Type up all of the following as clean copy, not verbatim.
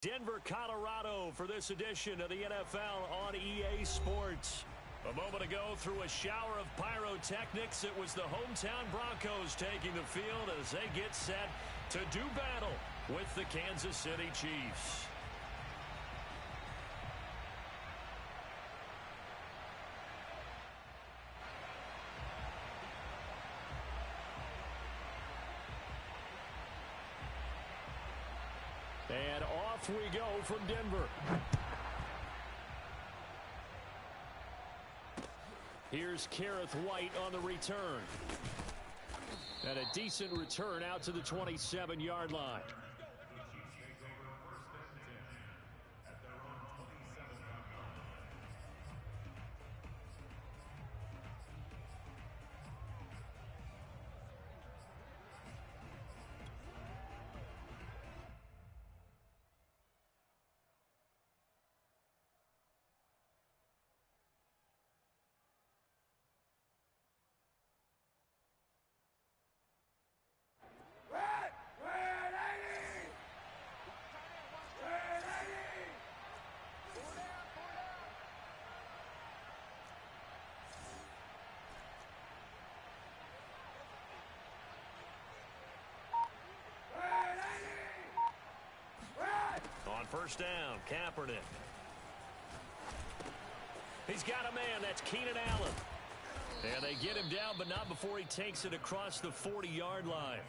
Denver, Colorado for this edition of the NFL on EA Sports. A moment ago, through a shower of pyrotechnics, it was the hometown Broncos taking the field as they get set to do battle with the Kansas City Chiefs. And off we go from Denver. Here's Kareth White on the return. And a decent return out to the 27-yard line. On first down, Kaepernick. He's got a man. That's Keenan Allen. And they get him down, but not before he takes it across the 40-yard line.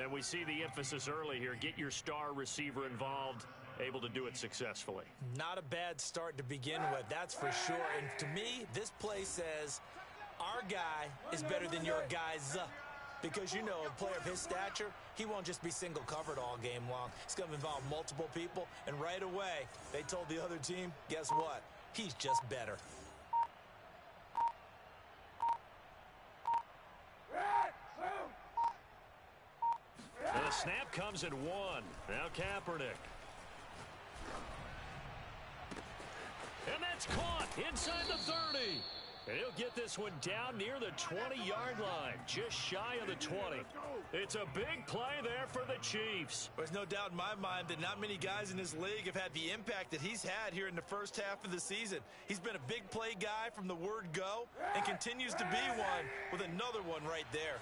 And we see the emphasis early here. Get your star receiver involved, able to do it successfully. Not a bad start to begin with, that's for sure. And to me, this play says our guy is better than your guy's. Because, you know, a player of his stature, he won't just be single covered all game long. It's going to involve multiple people. And right away, they told the other team, guess what? He's just better. The snap comes at 1. Now Kaepernick. And that's caught inside the 30. And he'll get this one down near the 20-yard line, just shy of the 20. It's a big play there for the Chiefs. There's no doubt in my mind that not many guys in this league have had the impact that he's had here in the first half of the season. He's been a big play guy from the word go and continues to be one with another one right there.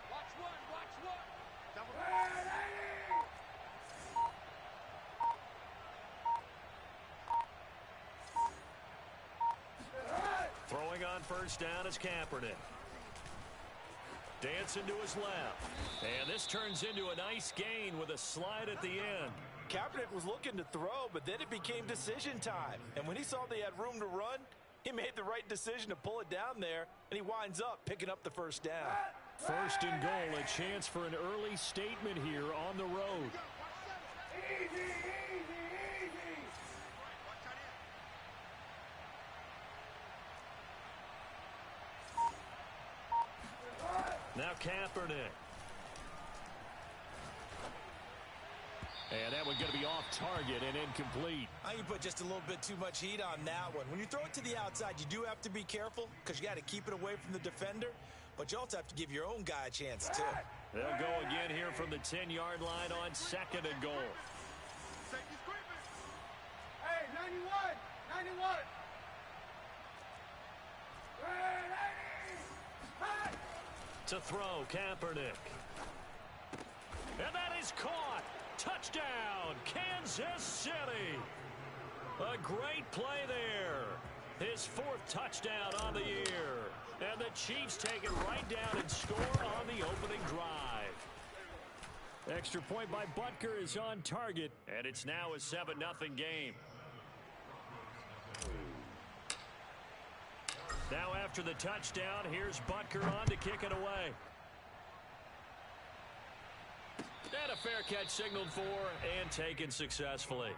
Watch one. Throwing on first down is Kaepernick. Dancing to his left. And this turns into a nice gain with a slide at the end. Kaepernick was looking to throw, but then it became decision time. And when he saw they had room to run, he made the right decision to pull it down there, and he winds up picking up the first down. First and goal, a chance for an early statement here on the road. Easy. Now Kaepernick. And that one going to be off target and incomplete. You put just a little bit too much heat on that one. When you throw it to the outside, you do have to be careful because you got to keep it away from the defender, but you also have to give your own guy a chance too. They'll go again here from the 10-yard line on second and goal. Hey, 91. To throw, Kaepernick. And that is caught. Touchdown, Kansas City. A great play there. His 4th touchdown on the year. And the Chiefs take it right down and score on the opening drive. Extra point by Butker is on target, and it's now a 7-0 game. Now after the touchdown, here's Butker on to kick it away. And a fair catch signaled for and taken successfully.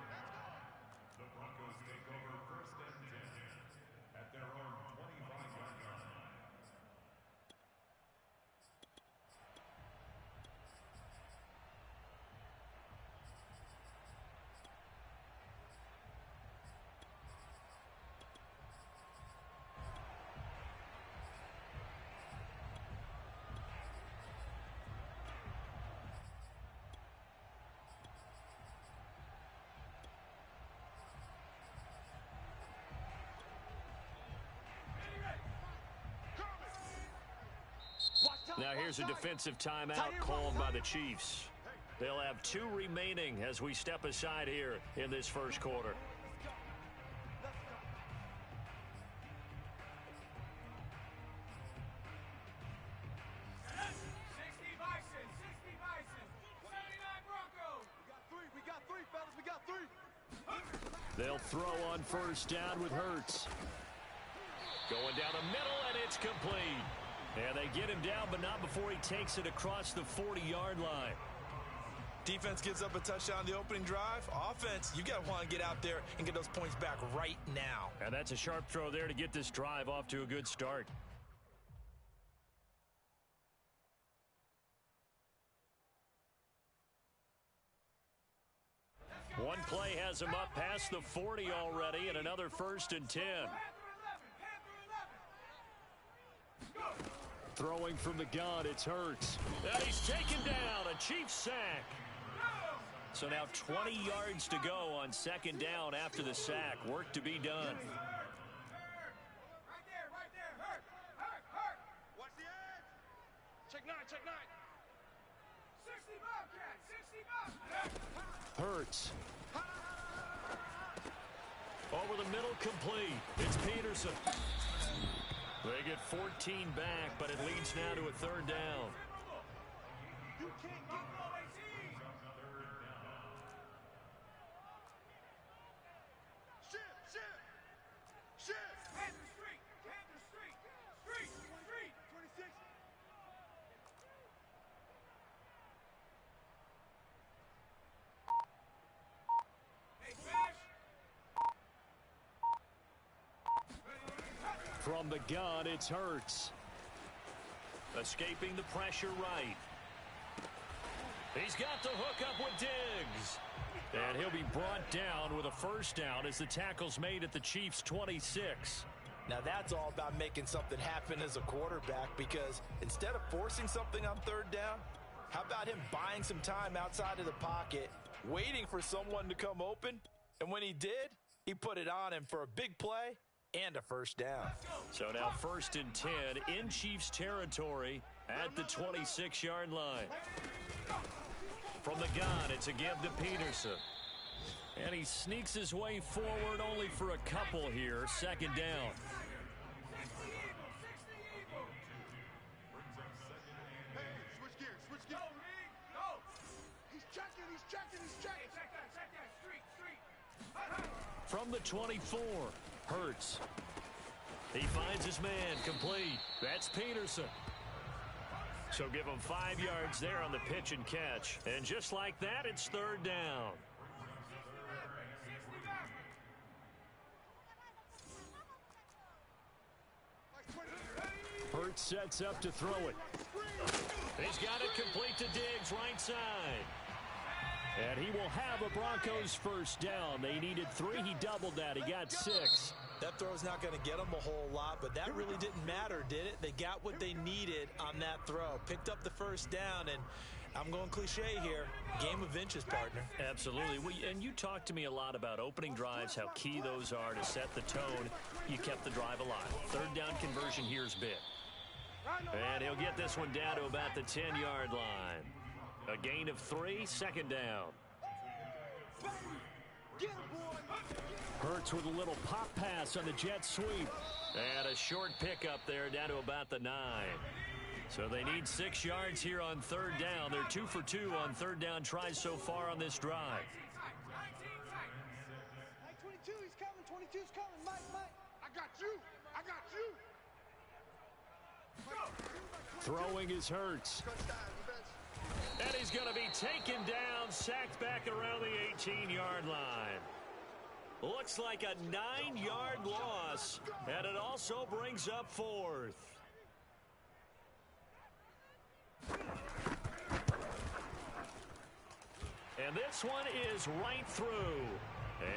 The Broncos take over first and 10 at their own 25-yard line. Now here's a defensive timeout called by the Chiefs. They'll have 2 remaining as we step aside here in this first quarter. They'll throw on first down with Hurts. Going down the middle, and it's complete. And they get him down, but not before he takes it across the 40-yard line. Defense gives up a touchdown the opening drive. Offense, you got to want to get out there and get those points back right now. And that's a sharp throw there to get this drive off to a good start. One play has him up past the 40 already, and another 1st and 10. Throwing from the gun, it's Hurts. And he's taken down, a Chiefs sack. So now 20 yards to go on 2nd down after the sack. Work to be done. Right there, hurt. Watch the edge. Check 9. 60 Bobcat, 60 Bobcat. Hurts. Over the middle, complete. It's Peterson. They get 14 back, but it leads now to a 3rd down. You can't get Shift. Hand the street. 26. Hey, Smash. From the gun, it's Hurts. Escaping the pressure right. He's got the hook up with Diggs. And he'll be brought down with a 1st down as the tackle's made at the Chiefs' 26. Now that's all about making something happen as a quarterback, because instead of forcing something on 3rd down, how about him buying some time outside of the pocket, waiting for someone to come open, and when he did, he put it on him for a big play and a 1st down. So now 1st and 10 in Chiefs territory at the 26-yard line. From the gun, it's a give to Peterson. And he sneaks his way forward only for a couple here. 2nd down. Switch gears. Go. He's checking. Check that. Street. From the 24, Hurts. He finds his man, complete. That's Peterson. So give him 5 yards there on the pitch and catch. And just like that, it's 3rd down. Hurts sets up to throw it. He's got it complete to Diggs, right side. And he will have a Broncos 1st down. They needed 3. He doubled that. He got 6. That throw's not going to get them a whole lot, but that really didn't matter, did it? They got what they needed on that throw. Picked up the 1st down, and I'm going cliche here. Game of inches, partner. Absolutely. And you talked to me a lot about opening drives, how key those are to set the tone. You kept the drive alive. 3rd down conversion here is big. And he'll get this one down to about the 10-yard line. A gain of 3, 2nd down. Hurts with a little pop pass on the jet sweep. And a short pickup there down to about the 9. So they need 6 yards here on 3rd down. They're 2 for 2 on 3rd down tries so far on this drive. 22, he's coming. 22's coming. Mike. I got you. Throwing is Hurts. And he's going to be taken down, sacked back around the 18-yard line. Looks like a 9-yard loss, and it also brings up 4th. And this one is right through.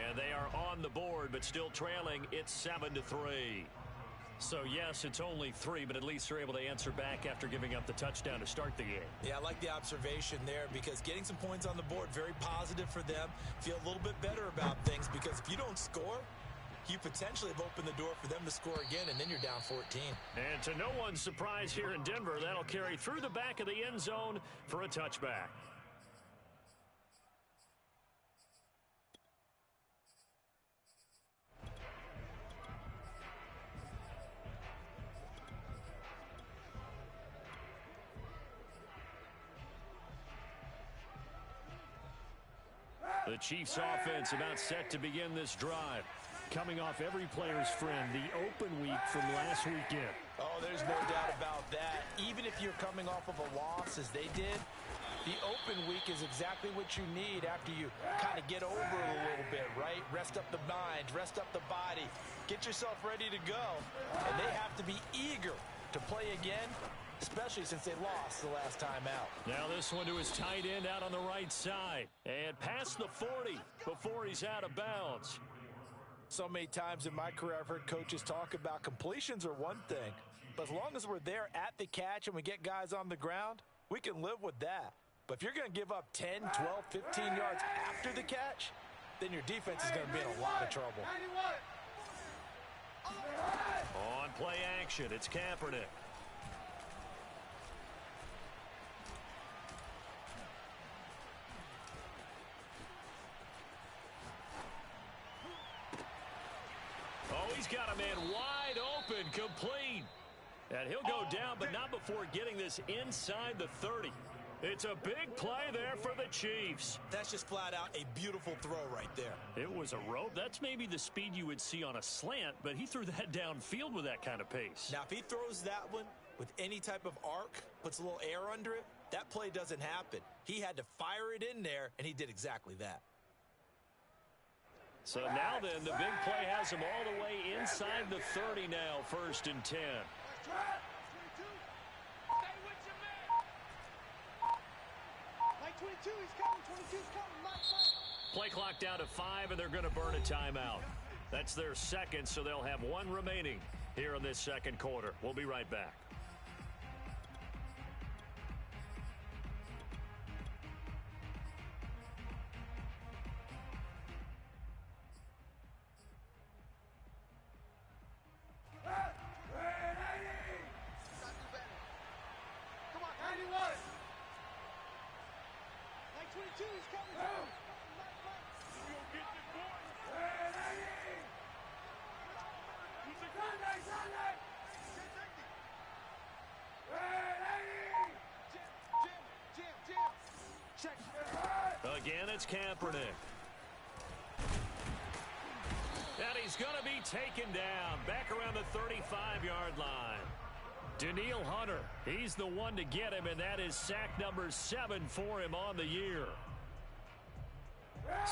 And they are on the board, but still trailing. It's 7-3. So, yes, it's only 3, but at least they're able to answer back after giving up the touchdown to start the game. Yeah, I like the observation there, because getting some points on the board, very positive for them. Feel a little bit better about things, because if you don't score, you potentially have opened the door for them to score again, and then you're down 14. And to no one's surprise here in Denver, that'll carry through the back of the end zone for a touchback. The Chiefs offense about set to begin this drive. Coming off every player's friend, the open week from last weekend. Oh, there's no doubt about that. Even if you're coming off of a loss as they did, the open week is exactly what you need after you kind of get over it a little bit, right? Rest up the mind, rest up the body, get yourself ready to go. And they have to be eager to play again, especially since they lost the last time out. Now this one to his tight end out on the right side. And past the 40 before he's out of bounds. So many times in my career I've heard coaches talk about completions are one thing, but as long as we're there at the catch and we get guys on the ground, we can live with that. But if you're going to give up 10, 12, 15 yards after the catch, then your defense is going to be in a lot of trouble. On play action, it's Kaepernick. Oh, he's got a man wide open, complete. And he'll go down, but not before getting this inside the 30. It's a big play there for the Chiefs. That's just flat out a beautiful throw right there. It was a rope. That's maybe the speed you would see on a slant, but he threw that downfield with that kind of pace. Now, if he throws that one with any type of arc, puts a little air under it, that play doesn't happen. He had to fire it in there, and he did exactly that. So now then, the big play has him all the way inside the 30 now, 1st and 10. Play clock down to 5, and they're going to burn a timeout. That's their second, so they'll have one remaining here in this second quarter. We'll be right back. Again, it's Kaepernick. And he's going to be taken down back around the 35-yard line. Danielle Hunter, he's the one to get him, and that is sack number 7 for him on the year.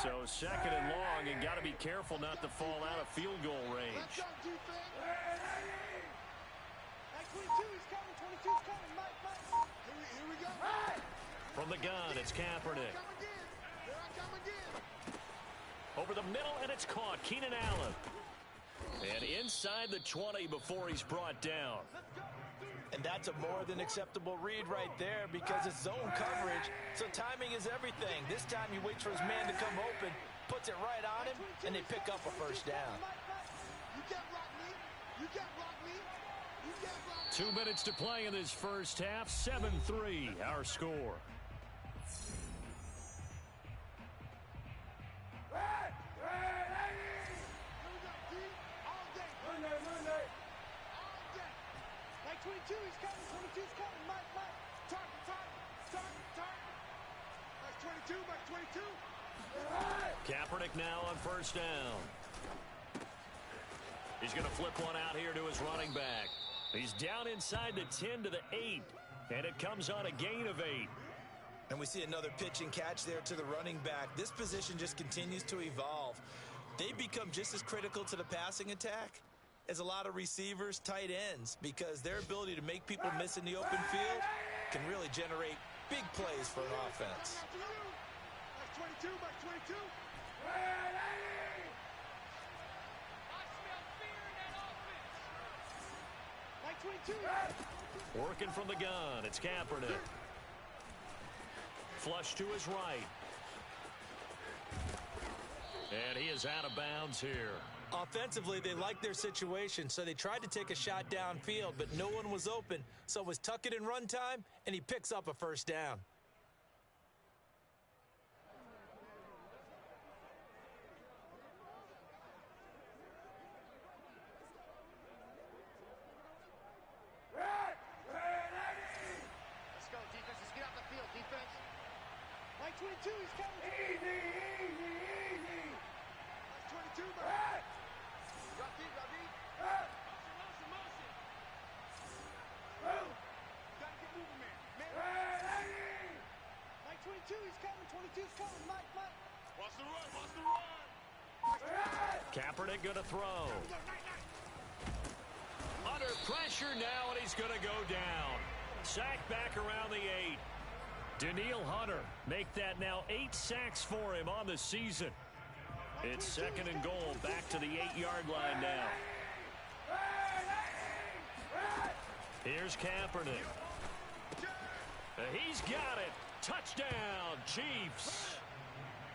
So 2nd and long, and got to be careful not to fall out of field goal range. From the gun, it's Kaepernick. Over the middle, and it's caught. Keenan Allen. And inside the 20 before he's brought down. And that's a more than acceptable read right there because it's zone coverage, so timing is everything. This time he waits for his man to come open, puts it right on him, and they pick up a first down. 2 minutes to play in this first half. 7-3, our score. Kaepernick now on first down. He's going to flip one out here to his running back. He's down inside the 10 to the 8, and it comes on a gain of 8. And we see another pitch and catch there to the running back. This position just continues to evolve. They become just as critical to the passing attack as a lot of receivers, tight ends, because their ability to make people miss in the open field can really generate big plays for an offense. Working from the gun, it's Kaepernick. Flush to his right. And he is out of bounds here. Offensively, they liked their situation, so they tried to take a shot downfield, but no one was open. So it was tuck it in run time, and he picks up a first down. Let's go, defense. Let's get off the field, defense. Mike 22, he's coming. Easy. Mike 22, man. Drop deep. Motion. Gotta get moving, man. Mike 22, he's coming. 22's coming. Mike. Watch the run. Kaepernick going to throw. Under pressure now, and he's going to go down. Sacked back around the 8. Danielle Hunter make that now 8 sacks for him on the season. It's second and goal, back to the 8-yard line now. Here's Kaepernick. He's got it. Touchdown, Chiefs.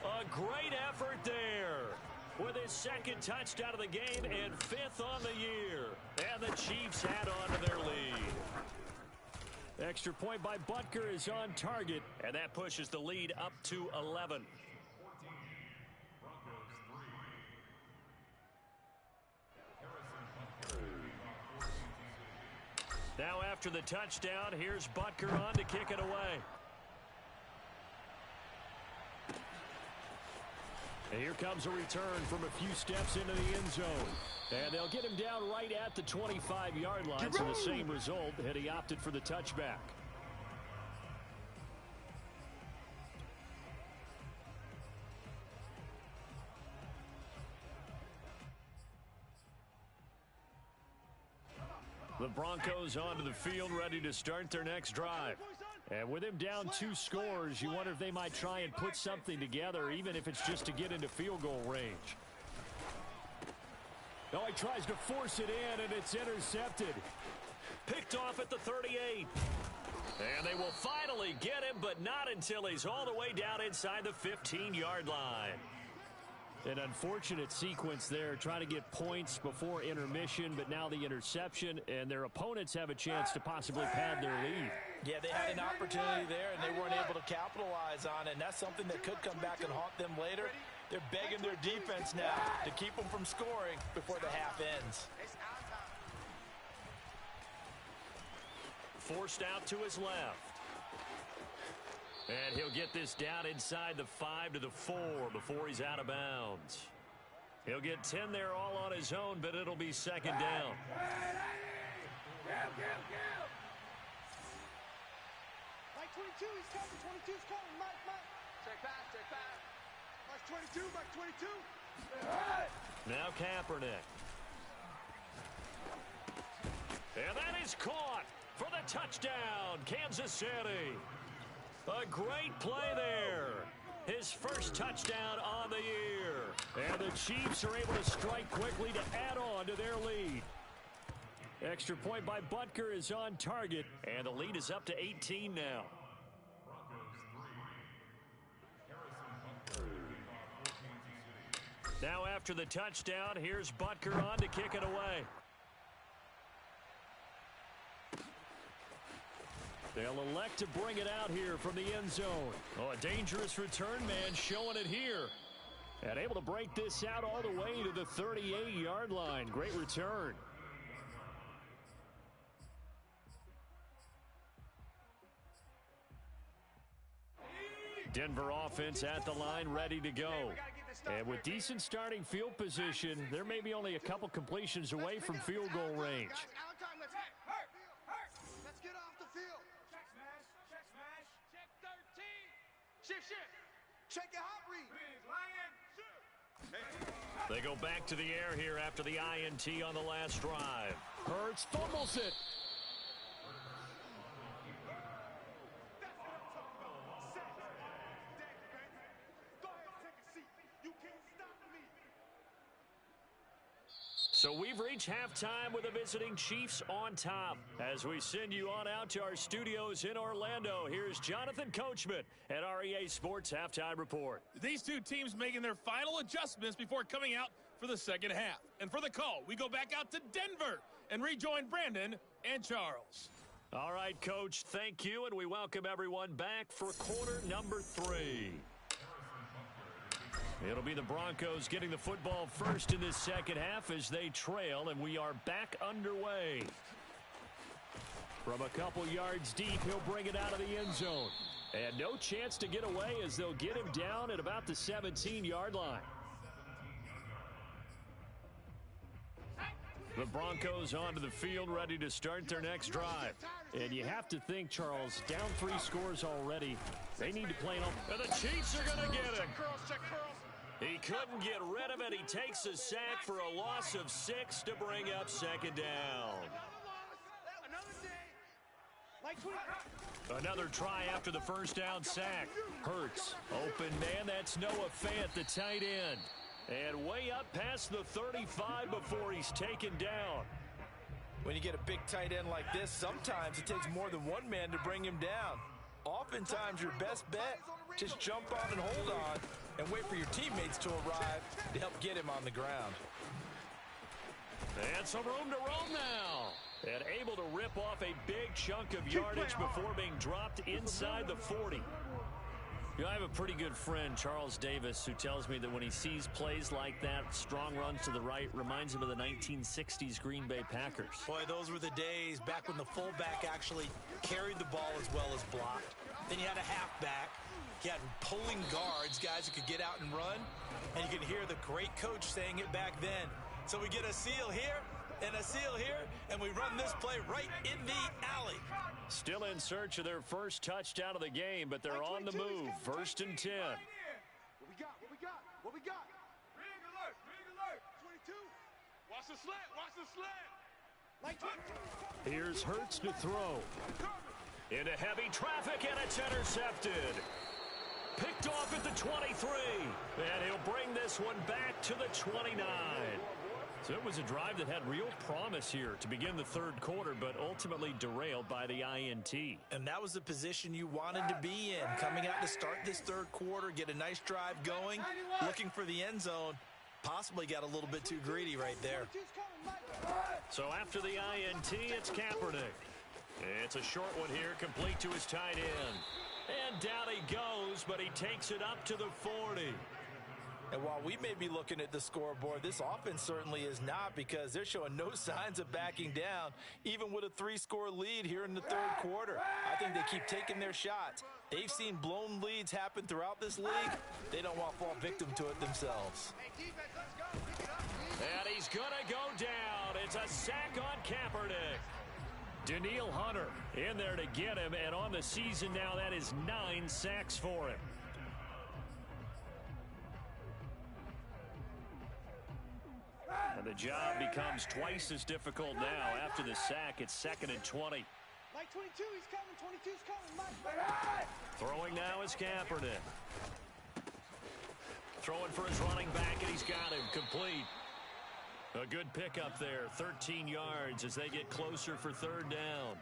A great effort there with his second touchdown of the game and 5th on the year. And the Chiefs add on to their lead. Extra point by Butker is on target, and that pushes the lead up to 11. Now after the touchdown, here's Butker on to kick it away. And here comes a return from a few steps into the end zone. And they'll get him down right at the 25-yard line. So the same result, and he opted for the touchback. The Broncos onto the field, ready to start their next drive. And with him down 2 scores, you wonder if they might try and put something together, even if it's just to get into field goal range. Oh, he tries to force it in, and it's intercepted. Picked off at the 38. And they will finally get him, but not until he's all the way down inside the 15-yard line. An unfortunate sequence there, trying to get points before intermission, but now the interception, and their opponents have a chance to possibly pad their lead. Yeah, they had an opportunity there, and they weren't able to capitalize on it, and that's something that could come back and haunt them later. They're begging their defense now to keep them from scoring before the half ends. Forced out to his left. And he'll get this down inside the 5 to the 4 before he's out of bounds. He'll get 10 there all on his own, but it'll be second down. Mike 22, he's coming. 22's coming. Mike. Check back. Mike 22, Mike 22. Now Kaepernick. And that is caught for the touchdown, Kansas City. A great play there. His first touchdown on the year. And the Chiefs are able to strike quickly to add on to their lead. Extra point by Butker is on target, and the lead is up to 18 now. Now after the touchdown, here's Butker on to kick it away. They'll elect to bring it out here from the end zone. Oh, a dangerous return man showing it here. And able to break this out all the way to the 38-yard line. Great return. Denver offense at the line, ready to go. And with decent starting field position, there may be only a couple completions away from field goal range. Let's get off the field. Check smash. Check 13. Shift. Check your hot read. They go back to the air here after the INT on the last drive. Hurts fumbles it. So we've reached halftime with the visiting Chiefs on top. As we send you on out to our studios in Orlando, here's Jonathan Coachman at REA Sports Halftime Report. These two teams making their final adjustments before coming out for the second half. And for the call, we go back out to Denver and rejoin Brandon and Charles. All right, Coach, thank you, and we welcome everyone back for quarter number 3. It'll be the Broncos getting the football first in this second half as they trail, and we are back underway. From a couple yards deep, he'll bring it out of the end zone. And no chance to get away as they'll get him down at about the 17-yard line. The Broncos onto the field, ready to start their next drive. And you have to think, Charles, down 3 scores already. They need to play on. And the Chiefs are going to get him. He couldn't get rid of it. He takes a sack for a loss of 6 to bring up second down. Another try after the first down sack. Hurts. Open man, that's Noah Fant, the tight end. And way up past the 35 before he's taken down. When you get a big tight end like this, sometimes it takes more than one man to bring him down. Oftentimes, your best bet, just jump on and hold on and wait for your teammates to arrive to help get him on the ground. And some room to roam now. And able to rip off a big chunk of yardage before being dropped inside the 40. You know, I have a pretty good friend, Charles Davis, who tells me that when he sees plays like that, strong runs to the right, reminds him of the 1960s Green Bay Packers. Boy, those were the days back when the fullback actually carried the ball as well as blocked. Then you had a halfback. You had pulling guards, guys who could get out and run. And you could hear the great coach saying it back then. So we get a seal here and a seal here, and we run this play right in the alley. Still in search of their first touchdown of the game, but they're on the move. First and 10. What we got? What we got? What we got? Ring alert! Ring alert! 22. Watch the slant! Watch the slant! Here's Hurts to throw. Into heavy traffic, and it's intercepted. Picked off at the 23. And he'll bring this one back to the 29. So it was a drive that had real promise here to begin the third quarter, but ultimately derailed by the INT. And that was the position you wanted to be in. Coming out to start this third quarter, get a nice drive going, looking for the end zone. Possibly got a little bit too greedy right there. So after the INT, it's Kaepernick. It's a short one here, complete to his tight end. And down he goes, but he takes it up to the 40. And while we may be looking at the scoreboard, this offense certainly is not, because they're showing no signs of backing down, even with a 3-score lead here in the third quarter. I think they keep taking their shots. They've seen blown leads happen throughout this league. They don't want to fall victim to it themselves. And he's going to go down. It's a sack on Kaepernick. Danielle Hunter in there to get him, and on the season now, that is 9 sacks for him. And the job becomes twice as difficult now. After the sack, it's 2nd and 20. Mike 22, he's coming. 22's coming. Mike. Throwing now is Kaepernick. Throwing for his running back, and he's got him complete. A good pickup there, 13 yards as they get closer for third down.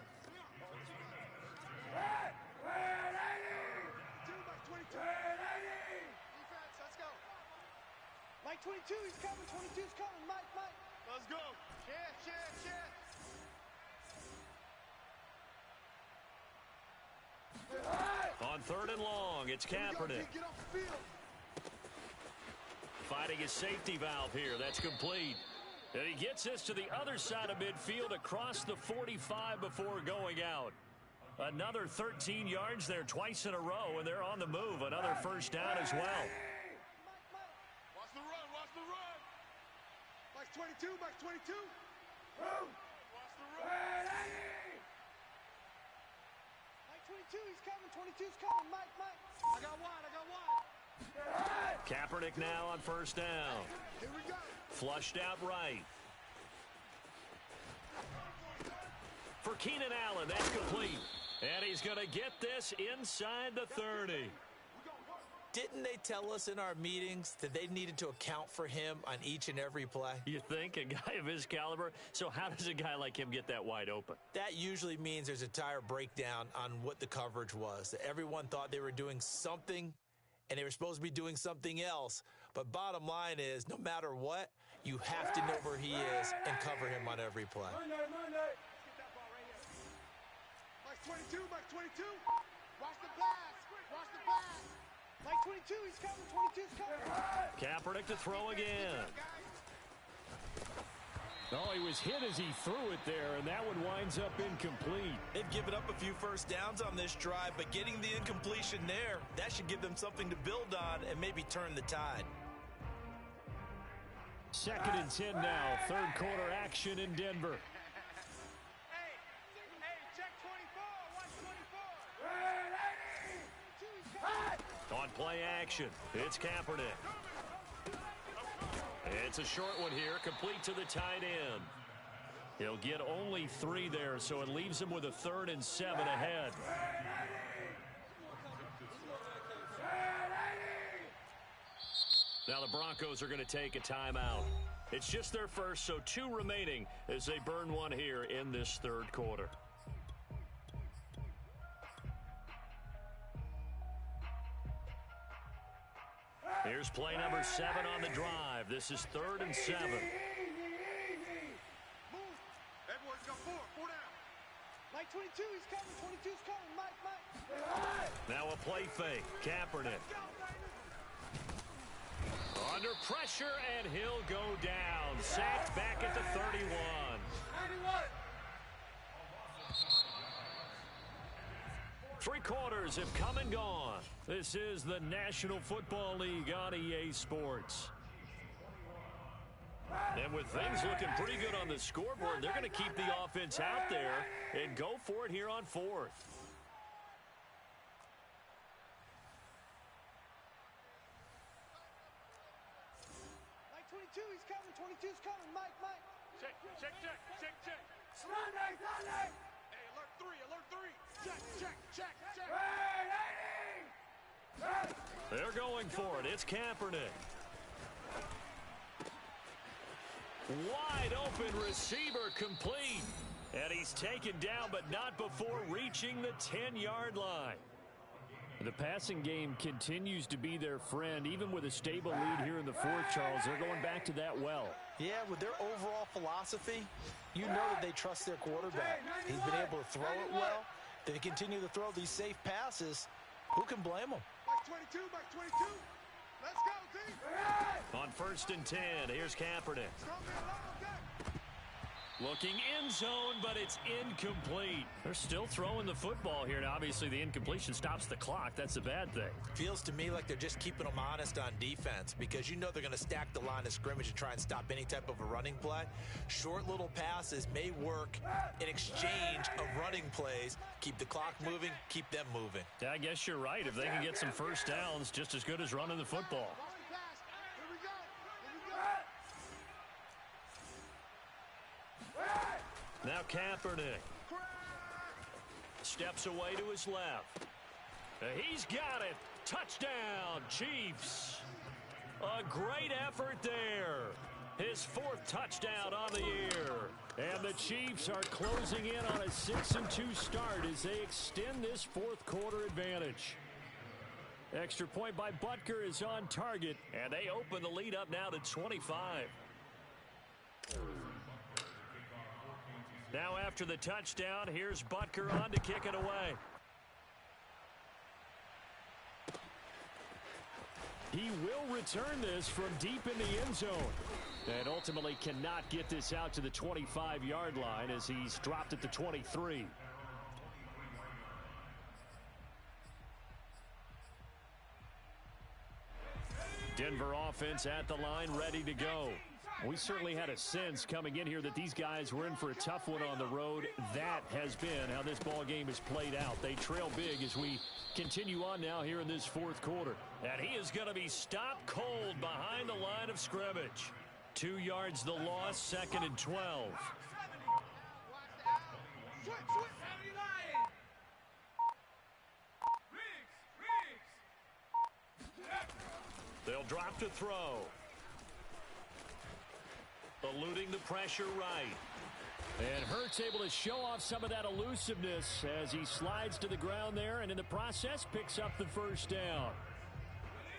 Mike 22, he's coming. 22's coming. Mike. Let's go. On 3rd and long, it's Kaepernick. Get off the field. Fighting his safety valve here. That's complete. And he gets this to the other side of midfield across the 45 before going out. Another 13 yards there twice in a row, and they're on the move. Another first down as well. Watch the run. Mike's 22. Mike's 22. Watch the run. Mike 22, he's coming. 22's coming. Mike. I got wide. Kaepernick now on first down. Here we go. Flushed out right. For Keenan Allen, that's complete. And he's going to get this inside the 30. Didn't they tell us in our meetings that they needed to account for him on each and every play? You think? A guy of his caliber? So how does a guy like him get that wide open? That usually means there's a tire breakdown on what the coverage was. Everyone thought they were doing something, and they were supposed to be doing something else. But bottom line is, no matter what, you have to know where he is and cover him on every play. Mike 22, Mike 22. Watch the pass. Watch the pass. Mike 22, he's coming. 22's coming. Kaepernick to throw again. Oh, he was hit as he threw it there, and that one winds up incomplete. They've given up a few first downs on this drive, but getting the incompletion there, that should give them something to build on and maybe turn the tide. 2nd and 10 now. Third quarter action in Denver. Hey, check 24. Watch 24. On play action, it's Kaepernick. It's a short one here, complete to the tight end. He'll get only 3 there, so it leaves him with a 3rd and 7 ahead. Now the Broncos are going to take a timeout. It's just their first, so 2 remaining as they burn one here in this third quarter. Here's play number 7 on the drive. This is 3rd and 7. Move. Edwards got 4 down. Mike 22, he's coming. 22's coming. Mike. Now a play fake. Kaepernick. Under pressure, and he'll go down. Sacked back at the 31. 91. 3 quarters have come and gone. This is the National Football League on EA Sports. And with things looking pretty good on the scoreboard, they're going to keep the offense out there and go for it here on 4th. Mike 22, he's coming. 22's coming. Mike. Check. Sunday. Hey, alert 3. Check. They're going for it. It's Kaepernick. Wide open receiver complete. And he's taken down, but not before reaching the 10-yard line. The passing game continues to be their friend. Even with a stable lead here in the 4th, Charles, they're going back to that well. Yeah, with their overall philosophy, you know that they trust their quarterback. He's been able to throw it well. They continue to throw these safe passes. Who can blame them? Mike 22. Let's go, team. On 1st and 10, here's Kaepernick. Looking in zone, but it's incomplete. They're still throwing the football here, and obviously the incompletion stops the clock. That's a bad thing. Feels to me like they're just keeping them honest on defense, because you know they're going to stack the line of scrimmage and try and stop any type of a running play. Short little passes may work in exchange of running plays. Keep the clock moving, keep them moving. Yeah, I guess you're right. If they can get some first downs, just as good as running the football. Here we go. Now Kaepernick steps away to his left. He's got it. Touchdown, Chiefs. A great effort there. His 4th touchdown on the year. And the Chiefs are closing in on a 6-2 start as they extend this 4th quarter advantage. Extra point by Butker is on target, and they open the lead up now to 25. Now after the touchdown, here's Butker on to kick it away. He will return this from deep in the end zone. And ultimately cannot get this out to the 25-yard line as he's dropped at the 23. Denver offense at the line, ready to go. We certainly had a sense coming in here that these guys were in for a tough one on the road. That has been how this ball game is played out. They trail big as we continue on now here in this 4th quarter. And he is going to be stopped cold behind the line of scrimmage. 2 yards the loss, 2nd and 12. They'll drop to throw. Eluding the pressure right. And Hurts able to show off some of that elusiveness as he slides to the ground there, and in the process picks up the first down.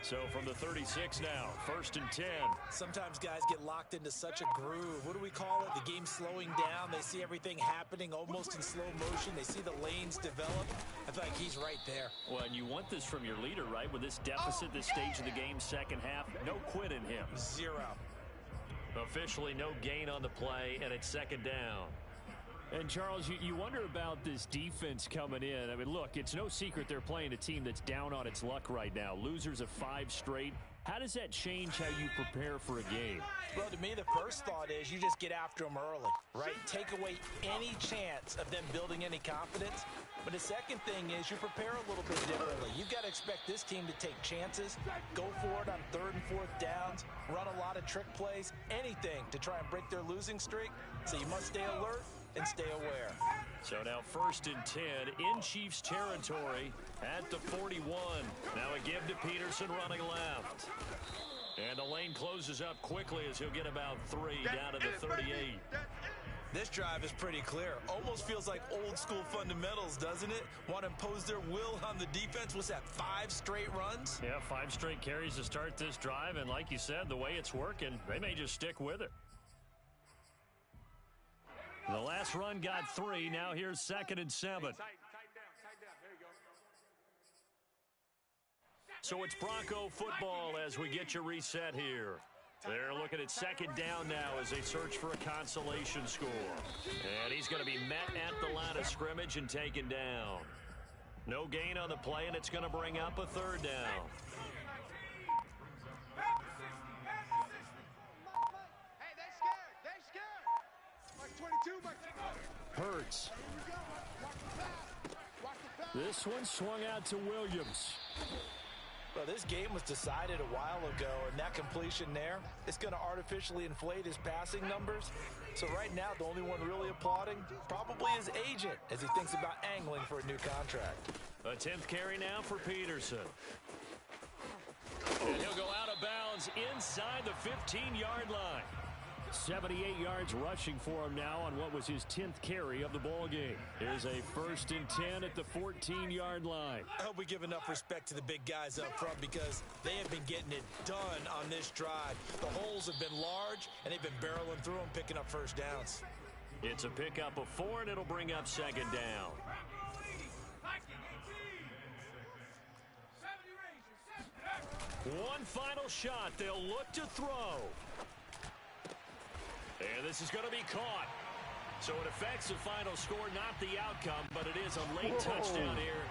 So from the 36 now, 1st and 10. Sometimes guys get locked into such a groove. What do we call it? The game's slowing down. They see everything happening almost in slow motion. They see the lanes develop. I feel like he's right there. Well, and you want this from your leader, right? With this deficit, this stage of the game, second half, no quit in him. 0. Officially no gain on the play, and it's 2nd down. And, Charles, you wonder about this defense coming in. I mean, look, it's no secret they're playing a team that's down on its luck right now. Losers of 5 straight. How does that change how you prepare for a game? Well, to me, the first thought is you just get after them early, right? Take away any chance of them building any confidence. But the second thing is you prepare a little bit differently. You've got to expect this team to take chances, go for it on 3rd and 4th downs, run a lot of trick plays, anything to try and break their losing streak. So you must stay alert and stay aware. So now 1st and 10 in Chiefs territory at the 41. Now a give to Peterson running left. And the lane closes up quickly as he'll get about 3 down to the 38. This drive is pretty clear. Almost feels like old school fundamentals, doesn't it? Want to impose their will on the defense. What's that, 5 straight runs? Yeah, 5 straight carries to start this drive. And like you said, the way it's working, they may just stick with it. The last run got 3. Now here's 2nd and 7. Tight down. There you go. So it's Bronco football as we get you reset here. They're looking at 2nd down now as they search for a consolation score. And he's going to be met at the line of scrimmage and taken down. No gain on the play, and it's going to bring up a 3rd down. Hey, they scared. They scared. Mark 22. Hurts. This one swung out to Williams. Well, this game was decided a while ago, and that completion there is going to artificially inflate his passing numbers. So right now, the only one really applauding probably his agent as he thinks about angling for a new contract. A 10th carry now for Peterson. And he'll go out of bounds inside the 15-yard line. 78 yards rushing for him now on what was his 10th carry of the ball game. Here's a 1st and 10 at the 14-yard line. I hope we give enough respect to the big guys up front because they have been getting it done on this drive. The holes have been large, and they've been barreling through them, picking up 1st downs. It's a pickup of 4, and it'll bring up 2nd down. One final shot. They'll look to throw. And this is going to be caught. So it affects the final score, not the outcome, but it is a late touchdown here.